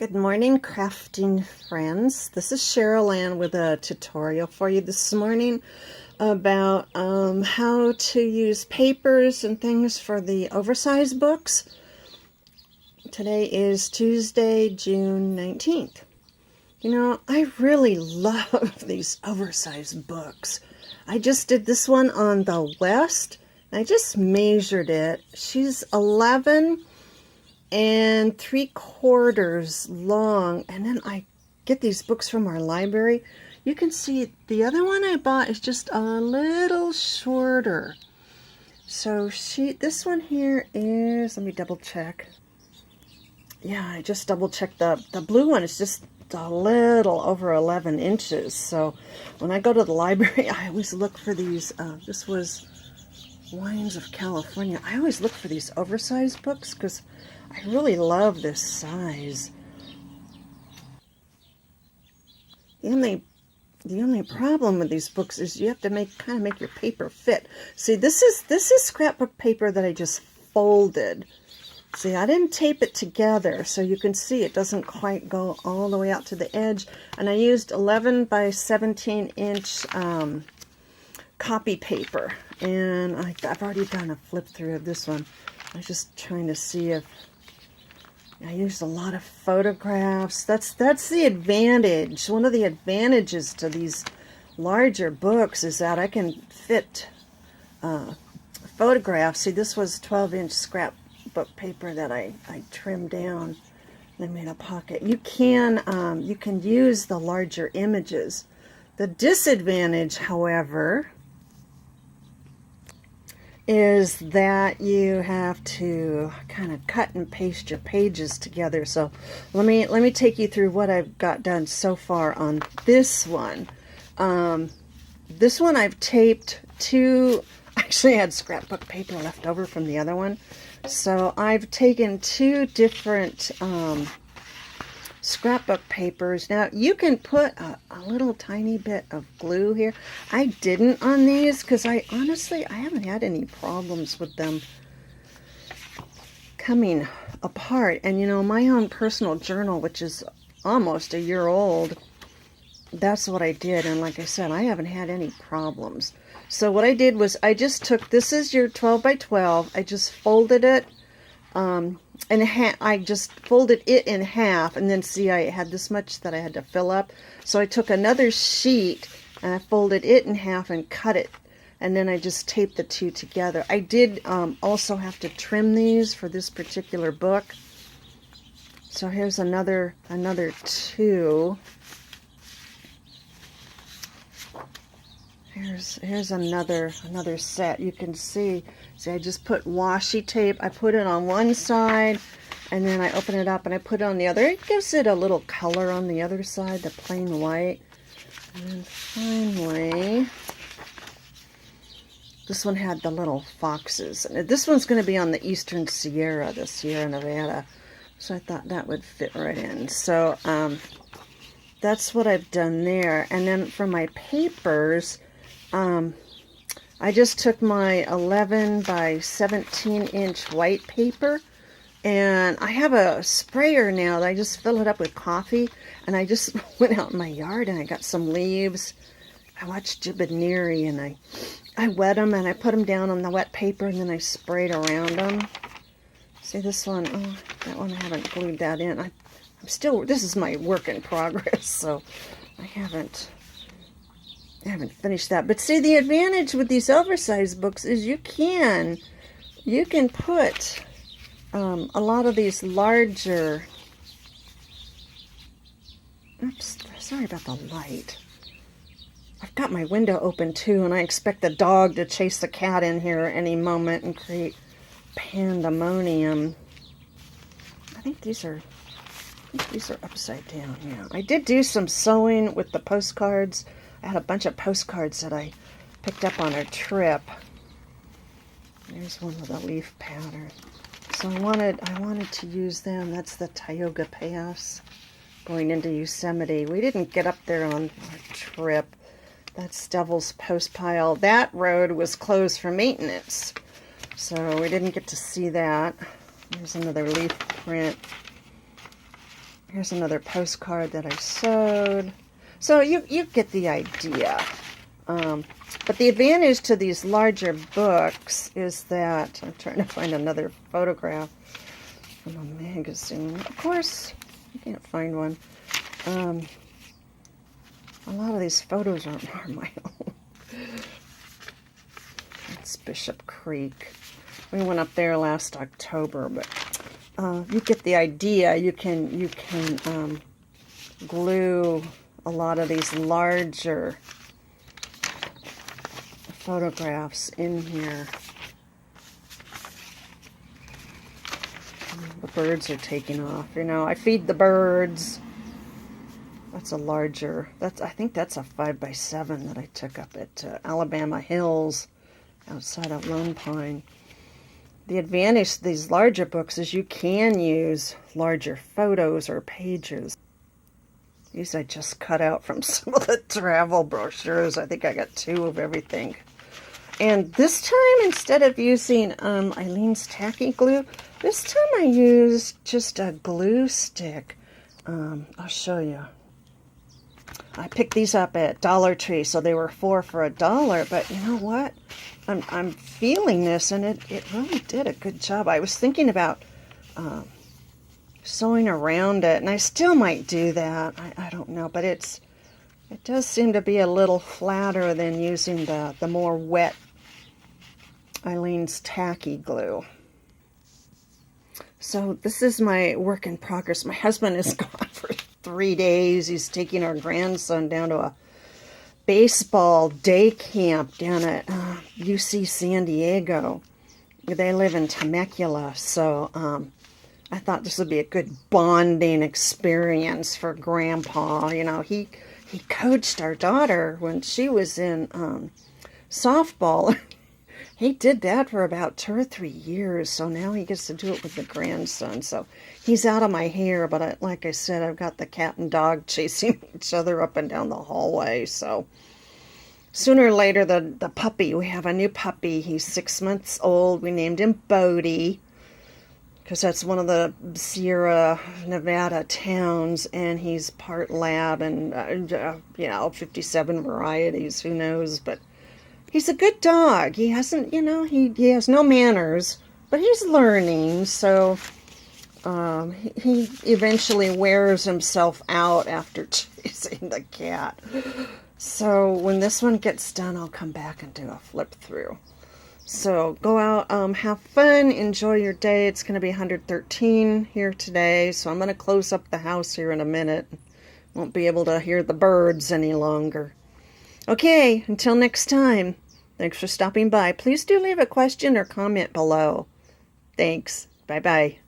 Good morning, crafting friends. This is Cheryl Ann with a tutorial for you this morning about how to use papers and things for the oversized books. Today is Tuesday, June 19th. You know, I really love these oversized books. I just did this one on the West. I just measured it. She's 11 and 3/4 long, and then I get these books from our library. You can see the other one I bought is just a little shorter. So this one here is, let me double check. Yeah, I just double checked. The blue one is just a little over 11 inches. So when I go to the library, I always look for these. This was Wines of California. I always look for these oversized books because I really love this size. The only problem with these books is you have to kind of make your paper fit. See, this is scrapbook paper that I just folded. See, I didn't tape it together, so you can see it doesn't quite go all the way out to the edge. And I used 11 by 17 inch copy paper, and I've already done a flip through of this one. I was just trying to see if I used a lot of photographs. That's the advantage. One of the advantages to these larger books is that I can fit photographs. See, this was 12-inch scrapbook paper that I trimmed down and I made a pocket. You can use the larger images. The disadvantage, however, is that you have to kind of cut and paste your pages together. So let me take you through what I've got done so far on this one. This one I've taped actually I had scrapbook paper left over from the other one. So I've taken two different scrapbook papers. Now you can put a little tiny bit of glue here. I didn't on these because I haven't had any problems with them coming apart. And you know, my own personal journal, which is almost a year old, that's what I did, and like I said, I haven't had any problems. So what I did was I just took, this is your 12 by 12, I just folded it I just folded it in half, and then see, I had this much that I had to fill up. So I took another sheet and I folded it in half and cut it, and then I just taped the two together. I did also have to trim these for this particular book. So here's another two. Here's another set. You can see I just put washi tape. I put it on one side, and then I open it up and I put it on the other. It gives it a little color on the other side, the plain white. And then finally, this one had the little foxes. And this one's going to be on the Eastern Sierra, the Sierra Nevada. So I thought that would fit right in. So that's what I've done there. And then for my papers, I just took my 11 by 17 inch white paper, and I have a sprayer now that I just fill it up with coffee, and I just went out in my yard and I got some leaves. I watched Jibineri, and I wet them and I put them down on the wet paper, and then I sprayed around them. See this one? Oh, that one I haven't glued that in. This is my work in progress, so I haven't finished that. But see, the advantage with these oversized books is you can put a lot of these larger, oops, sorry about the light. I've got my window open too, and I expect the dog to chase the cat in here any moment and create pandemonium. I think these are upside down. Yeah, I did do some sewing with the postcards. I had a bunch of postcards that I picked up on our trip. There's one with a leaf pattern. So I wanted to use them. That's the Tioga Pass going into Yosemite. We didn't get up there on our trip. That's Devil's Post Pile. That road was closed for maintenance, so we didn't get to see that. There's another leaf print. Here's another postcard that I sewed. So you get the idea. But the advantage to these larger books is that, I'm trying to find another photograph from a magazine. Of course, you can't find one. A lot of these photos are my own. It's Bishop Creek. We went up there last October, but you get the idea. You can glue a lot of these larger photographs in here. The birds are taking off. You know, I feed the birds. That's a larger, I think that's a 5x7 that I took up at Alabama Hills outside of Lone Pine. The advantage to these larger books is you can use larger photos or pages. These I just cut out from some of the travel brochures. I think I got 2 of everything. And this time, instead of using Eileen's tacky glue, this time I used just a glue stick. I'll show you. I picked these up at Dollar Tree, so they were 4 for $1. But you know what? I'm feeling this, and it really did a good job. I was thinking about sewing around it, and I still might do that. I don't know, but it does seem to be a little flatter than using the more wet Eileen's tacky glue. So this is my work in progress. My husband is gone for 3 days. He's taking our grandson down to a baseball day camp down at UC San Diego. They live in Temecula, so I thought this would be a good bonding experience for Grandpa. You know, he coached our daughter when she was in softball. He did that for about 2 or 3 years, so now he gets to do it with the grandson. So he's out of my hair, but like I said, I've got the cat and dog chasing each other up and down the hallway. So sooner or later, the puppy, we have a new puppy. He's 6 months old. We named him Bodie, because that's one of the Sierra Nevada towns, and he's part lab and, 57 varieties, who knows, but he's a good dog. He hasn't, he has no manners, but he's learning, so he eventually wears himself out after chasing the cat. So when this one gets done, I'll come back and do a flip through. So go out, have fun, enjoy your day. It's going to be 113 here today, so I'm going to close up the house here in a minute. Won't be able to hear the birds any longer. Okay, until next time, thanks for stopping by. Please do leave a question or comment below. Thanks. Bye-bye.